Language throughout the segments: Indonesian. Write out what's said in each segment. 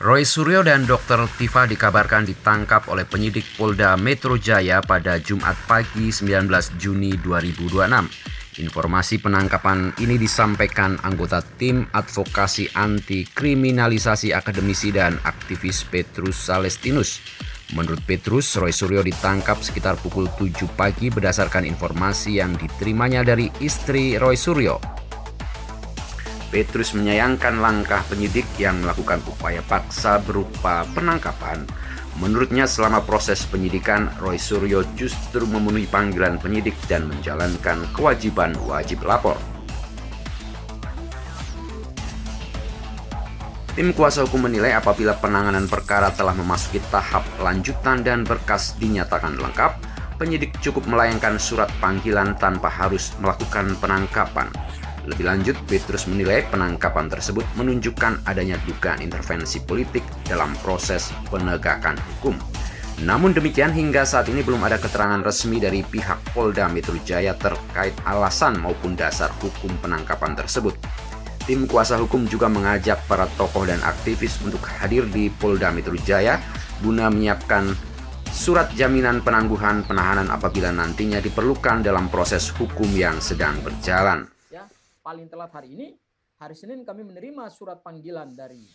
Roy Suryo dan Dr. Tifa dikabarkan ditangkap oleh penyidik Polda Metro Jaya pada Jumat pagi 19 Juni 2026. Informasi penangkapan ini disampaikan anggota tim advokasi anti kriminalisasi akademisi dan aktivis Petrus Salestinus. Menurut Petrus, Roy Suryo ditangkap sekitar pukul 7 pagi berdasarkan informasi yang diterimanya dari istri Roy Suryo. Petrus menyayangkan langkah penyidik yang melakukan upaya paksa berupa penangkapan. Menurutnya selama proses penyidikan, Roy Suryo justru memenuhi panggilan penyidik dan menjalankan kewajiban wajib lapor. Tim kuasa hukum menilai apabila penanganan perkara telah memasuki tahap lanjutan dan berkas dinyatakan lengkap, penyidik cukup melayangkan surat panggilan tanpa harus melakukan penangkapan. Lebih lanjut, Petrus menilai penangkapan tersebut menunjukkan adanya dugaan intervensi politik dalam proses penegakan hukum. Namun demikian, hingga saat ini belum ada keterangan resmi dari pihak Polda Metro Jaya terkait alasan maupun dasar hukum penangkapan tersebut. Tim kuasa hukum juga mengajak para tokoh dan aktivis untuk hadir di Polda Metro Jaya guna menyiapkan surat jaminan penangguhan penahanan apabila nantinya diperlukan dalam proses hukum yang sedang berjalan. Paling telat hari ini, hari Senin kami menerima surat panggilan dari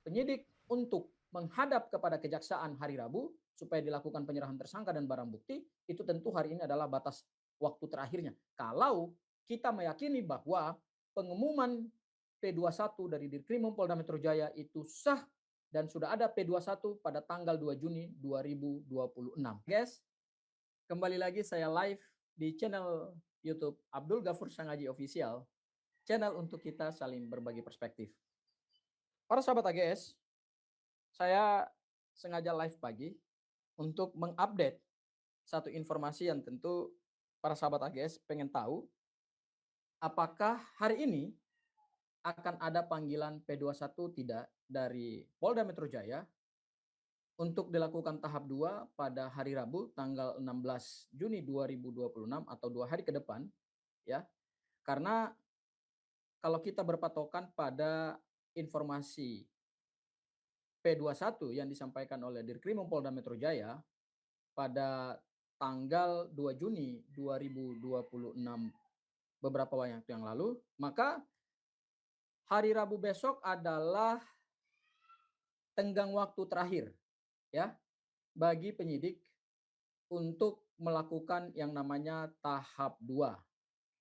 penyidik untuk menghadap kepada kejaksaan hari Rabu supaya dilakukan penyerahan tersangka dan barang bukti. Itu tentu hari ini adalah batas waktu terakhirnya. Kalau kita meyakini bahwa pengumuman P21 dari Dirkrimum Polda Metro Jaya itu sah dan sudah ada P21 pada tanggal 2 Juni 2026. Guys, kembali lagi saya live di channel YouTube Abdul Ghafur Sangaji Official, channel untuk kita saling berbagi perspektif. Para sahabat AGS, saya sengaja live pagi untuk mengupdate satu informasi yang tentu para sahabat AGS pengen tahu, apakah hari ini akan ada panggilan P21 tidak dari Polda Metro Jaya untuk dilakukan tahap 2 pada hari Rabu tanggal 16 Juni 2026 atau 2 hari ke depan, ya. Karena kalau kita berpatokan pada informasi P21 yang disampaikan oleh Dirkrimum Polda Metro Jaya pada tanggal 2 Juni 2026 beberapa waktu yang lalu, maka hari Rabu besok adalah tenggang waktu terakhir ya bagi penyidik untuk melakukan yang namanya tahap 2.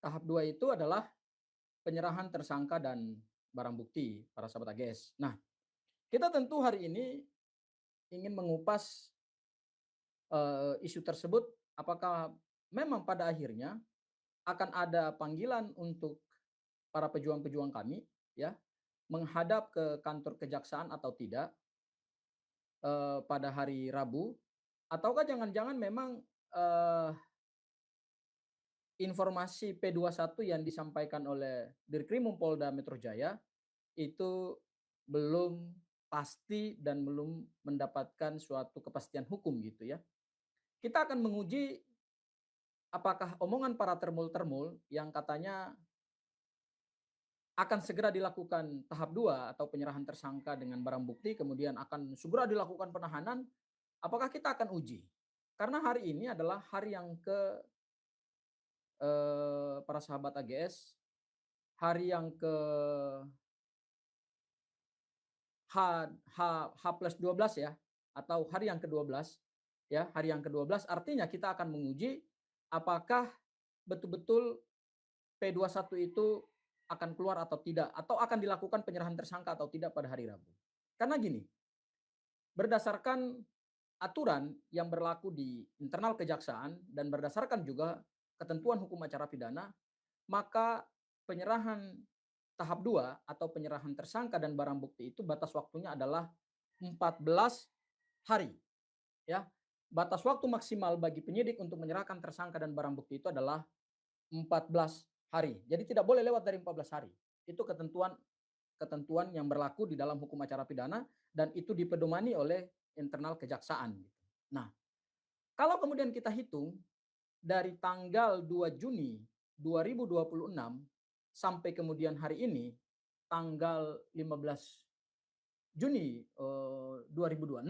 Tahap 2 itu adalah penyerahan tersangka dan barang bukti para sahabat AGS. Nah, kita tentu hari ini ingin mengupas isu tersebut, apakah memang pada akhirnya akan ada panggilan untuk para pejuang-pejuang kami ya menghadap ke kantor kejaksaan atau tidak pada hari Rabu, ataukah jangan-jangan memang informasi P21 yang disampaikan oleh Dirkrimum Polda Metro Jaya itu belum pasti dan belum mendapatkan suatu kepastian hukum gitu ya. Kita akan menguji apakah omongan para termul-termul yang katanya akan segera dilakukan tahap 2 atau penyerahan tersangka dengan barang bukti, kemudian akan segera dilakukan penahanan, apakah kita akan uji? Karena hari ini adalah hari yang para sahabat AGS, hari yang ke H plus 12 ya, atau hari yang ke-12 ya, hari yang ke-12 artinya kita akan menguji apakah betul-betul P21 itu akan keluar atau tidak, atau akan dilakukan penyerahan tersangka atau tidak pada hari Rabu. Karena gini, berdasarkan aturan yang berlaku di internal kejaksaan dan berdasarkan juga ketentuan hukum acara pidana, maka penyerahan tahap 2 atau penyerahan tersangka dan barang bukti itu batas waktunya adalah 14 hari. Ya. Batas waktu maksimal bagi penyidik untuk menyerahkan tersangka dan barang bukti itu adalah 14 hari. Jadi tidak boleh lewat dari 14 hari. Itu ketentuan yang berlaku di dalam hukum acara pidana dan itu dipedomani oleh internal kejaksaan. Nah, kalau kemudian kita hitung dari tanggal 2 Juni 2026 sampai kemudian hari ini tanggal 15 Juni 2026,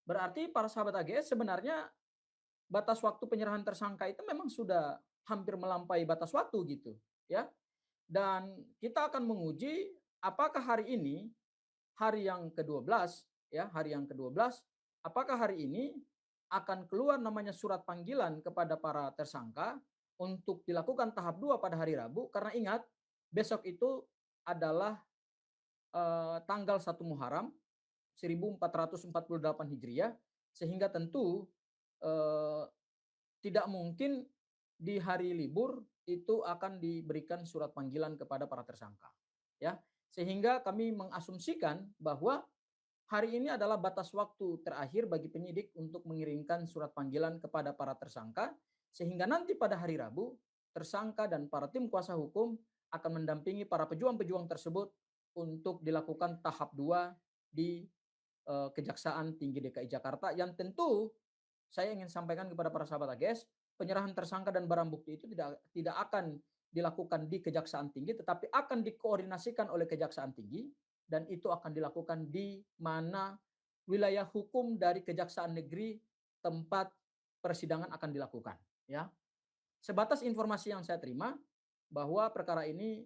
berarti para sahabat AGS sebenarnya batas waktu penyerahan tersangka itu memang sudah hampir melampaui batas waktu gitu, ya. Dan kita akan menguji apakah hari ini, hari yang ke-12, ya, hari yang ke-12, apakah hari ini akan keluar namanya surat panggilan kepada para tersangka untuk dilakukan tahap 2 pada hari Rabu, karena ingat besok itu adalah tanggal 1 Muharram 1448 Hijriah, sehingga tentu eh, tidak mungkin di hari libur itu akan diberikan surat panggilan kepada para tersangka. Ya, sehingga kami mengasumsikan bahwa hari ini adalah batas waktu terakhir bagi penyidik untuk mengirimkan surat panggilan kepada para tersangka, sehingga nanti pada hari Rabu tersangka dan para tim kuasa hukum akan mendampingi para pejuang-pejuang tersebut untuk dilakukan tahap 2 di Kejaksaan Tinggi DKI Jakarta, yang tentu saya ingin sampaikan kepada para sahabat AGS, penyerahan tersangka dan barang bukti itu tidak akan dilakukan di Kejaksaan Tinggi, tetapi akan dikoordinasikan oleh Kejaksaan Tinggi, dan itu akan dilakukan di mana wilayah hukum dari Kejaksaan Negeri tempat persidangan akan dilakukan. Ya, sebatas informasi yang saya terima bahwa perkara ini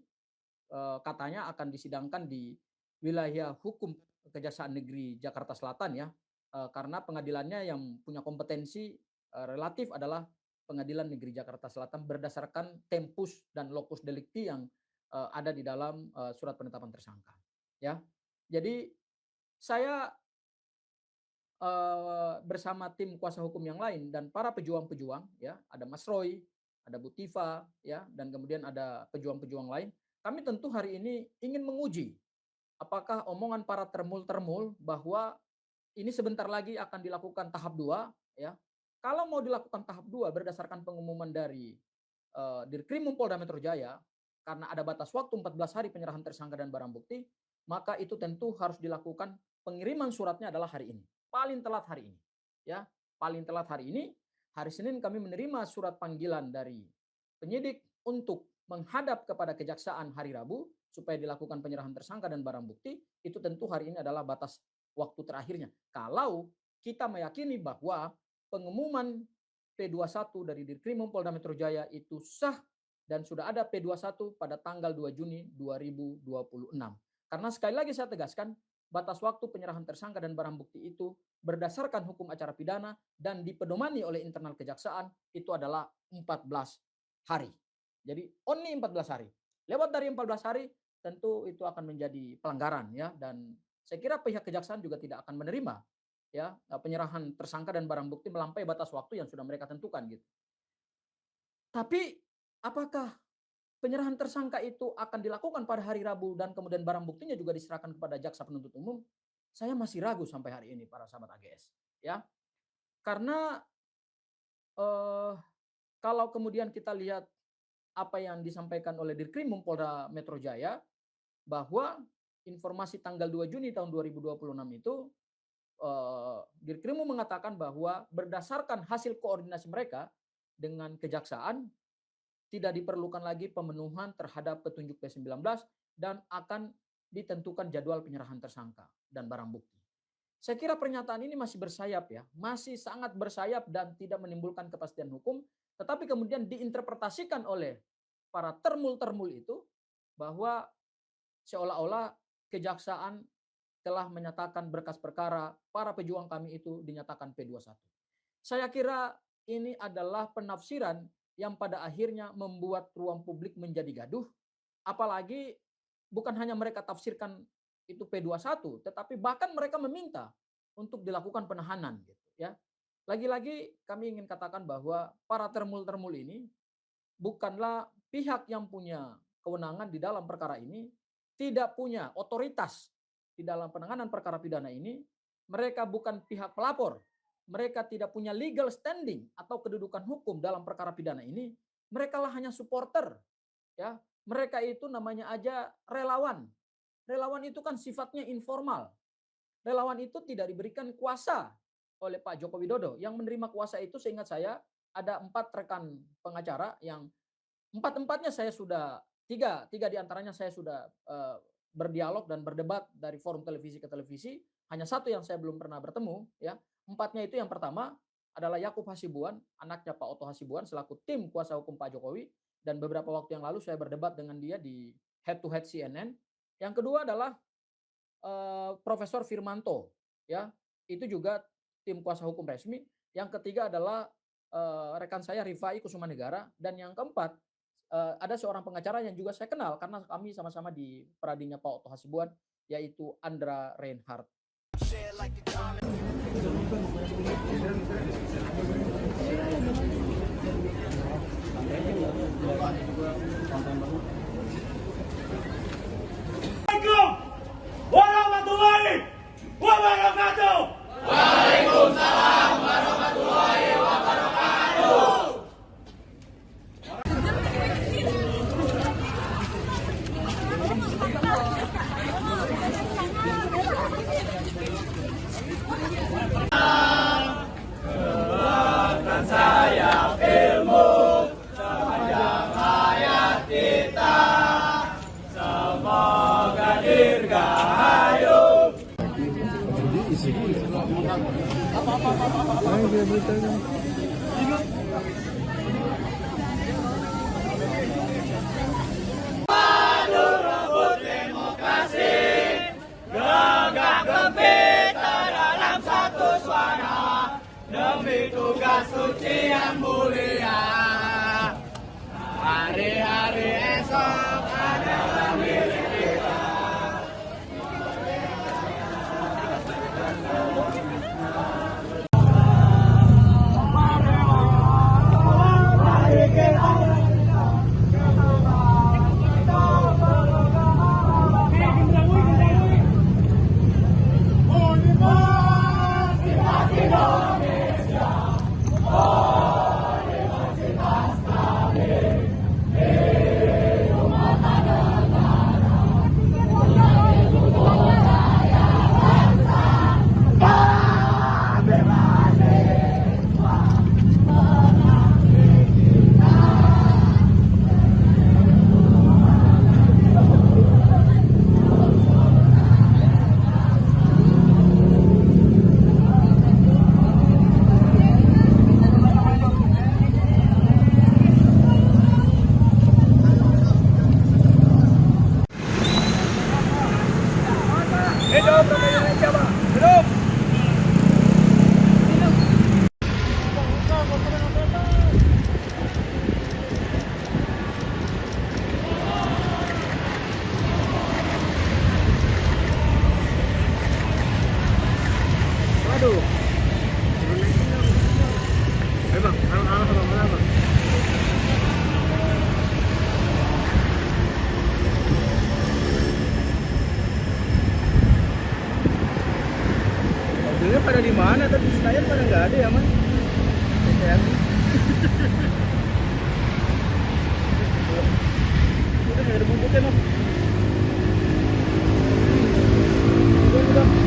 katanya akan disidangkan di wilayah hukum Kejaksaan Negeri Jakarta Selatan, ya. Karena pengadilannya yang punya kompetensi relatif adalah Pengadilan Negeri Jakarta Selatan berdasarkan tempus dan locus delicti yang ada di dalam surat penetapan tersangka, ya. Jadi saya bersama tim kuasa hukum yang lain dan para pejuang-pejuang, ya, ada Mas Roy, ada Bu Tifa, ya, dan kemudian ada pejuang-pejuang lain. Kami tentu hari ini ingin menguji apakah omongan para termul-termul bahwa ini sebentar lagi akan dilakukan tahap 2, ya. Kalau mau dilakukan tahap 2 berdasarkan pengumuman dari Dirkrimum Polda Metro Jaya, karena ada batas waktu 14 hari penyerahan tersangka dan barang bukti, maka itu tentu harus dilakukan pengiriman suratnya adalah hari ini. Paling telat hari ini. Ya, paling telat hari ini, hari Senin kami menerima surat panggilan dari penyidik untuk menghadap kepada kejaksaan hari Rabu supaya dilakukan penyerahan tersangka dan barang bukti, itu tentu hari ini adalah batas waktu terakhirnya. Kalau kita meyakini bahwa pengumuman P21 dari Dirkrimum Polda Metro Jaya itu sah dan sudah ada P21 pada tanggal 2 Juni 2026. Karena sekali lagi saya tegaskan, batas waktu penyerahan tersangka dan barang bukti itu berdasarkan hukum acara pidana dan dipedomani oleh internal kejaksaan itu adalah 14 hari. Jadi only 14 hari. Lewat dari 14 hari tentu itu akan menjadi pelanggaran, ya, dan saya kira pihak kejaksaan juga tidak akan menerima, ya, penyerahan tersangka dan barang bukti melampaui batas waktu yang sudah mereka tentukan gitu. Tapi apakah penyerahan tersangka itu akan dilakukan pada hari Rabu dan kemudian barang buktinya juga diserahkan kepada jaksa penuntut umum? Saya masih ragu sampai hari ini para sahabat AGS, ya. Karena eh, kalau kemudian kita lihat apa yang disampaikan oleh Dirkrimum Polda Metro Jaya bahwa informasi tanggal 2 Juni tahun 2026 itu Dirkrimum mengatakan bahwa berdasarkan hasil koordinasi mereka dengan kejaksaan tidak diperlukan lagi pemenuhan terhadap petunjuk P19 dan akan ditentukan jadwal penyerahan tersangka dan barang bukti. Saya kira pernyataan ini masih bersayap, ya, masih sangat bersayap dan tidak menimbulkan kepastian hukum, tetapi kemudian diinterpretasikan oleh para termul-termul itu bahwa seolah-olah kejaksaan telah menyatakan berkas perkara para pejuang kami itu dinyatakan P21. Saya kira ini adalah penafsiran yang pada akhirnya membuat ruang publik menjadi gaduh, apalagi bukan hanya mereka tafsirkan itu P21, tetapi bahkan mereka meminta untuk dilakukan penahanan gitu, ya. Lagi-lagi kami ingin katakan bahwa para termul-termul ini bukanlah pihak yang punya kewenangan di dalam perkara ini, tidak punya otoritas di dalam penanganan perkara pidana ini, mereka bukan pihak pelapor, mereka tidak punya legal standing atau kedudukan hukum dalam perkara pidana ini, mereka lah hanya supporter, ya. Mereka itu namanya aja relawan. Relawan itu kan sifatnya informal. Relawan itu tidak diberikan kuasa oleh Pak Joko Widodo. Yang menerima kuasa itu seingat saya ada 4 rekan pengacara yang empat-empatnya saya sudah tiga diantaranya saya sudah berdialog dan berdebat dari forum televisi ke televisi. hanya satu yang saya belum pernah bertemu, ya. 4-nya itu yang pertama adalah Yakub Hasibuan, anaknya Pak Oto Hasibuan selaku tim kuasa hukum Pak Jokowi, dan beberapa waktu yang lalu saya berdebat dengan dia di head to head CNN. Yang kedua adalah Profesor Firmanto, ya, itu juga tim kuasa hukum resmi. Yang ketiga adalah rekan saya Rifai Kusumanegara, dan yang keempat ada seorang pengacara yang juga saya kenal karena kami sama-sama di peradinya Pak Oto Hasibuan, yaitu Andra Reinhardt. Assalamualaikum warahmatullahi wabarakatuh. Waalaikumsalam warahmatullahi wabarakatuh. Doakan saya ilmu sepanjang hayat kita, semoga dirgahayu. Madu rebut demokrasi, gegap gempita dalam satu suara, demi tugas suci yang mulia. Hari-hari esok adalah milik kita. Hidup Indonesia, Pak. Hidup. Waduh. Ayo bang, anak-anak sama mana bang? Mobilnya pada di mana? Tapi Senayan pada nggak ada ya, Man? Udah nggak ada buntutnya, Man. Udah.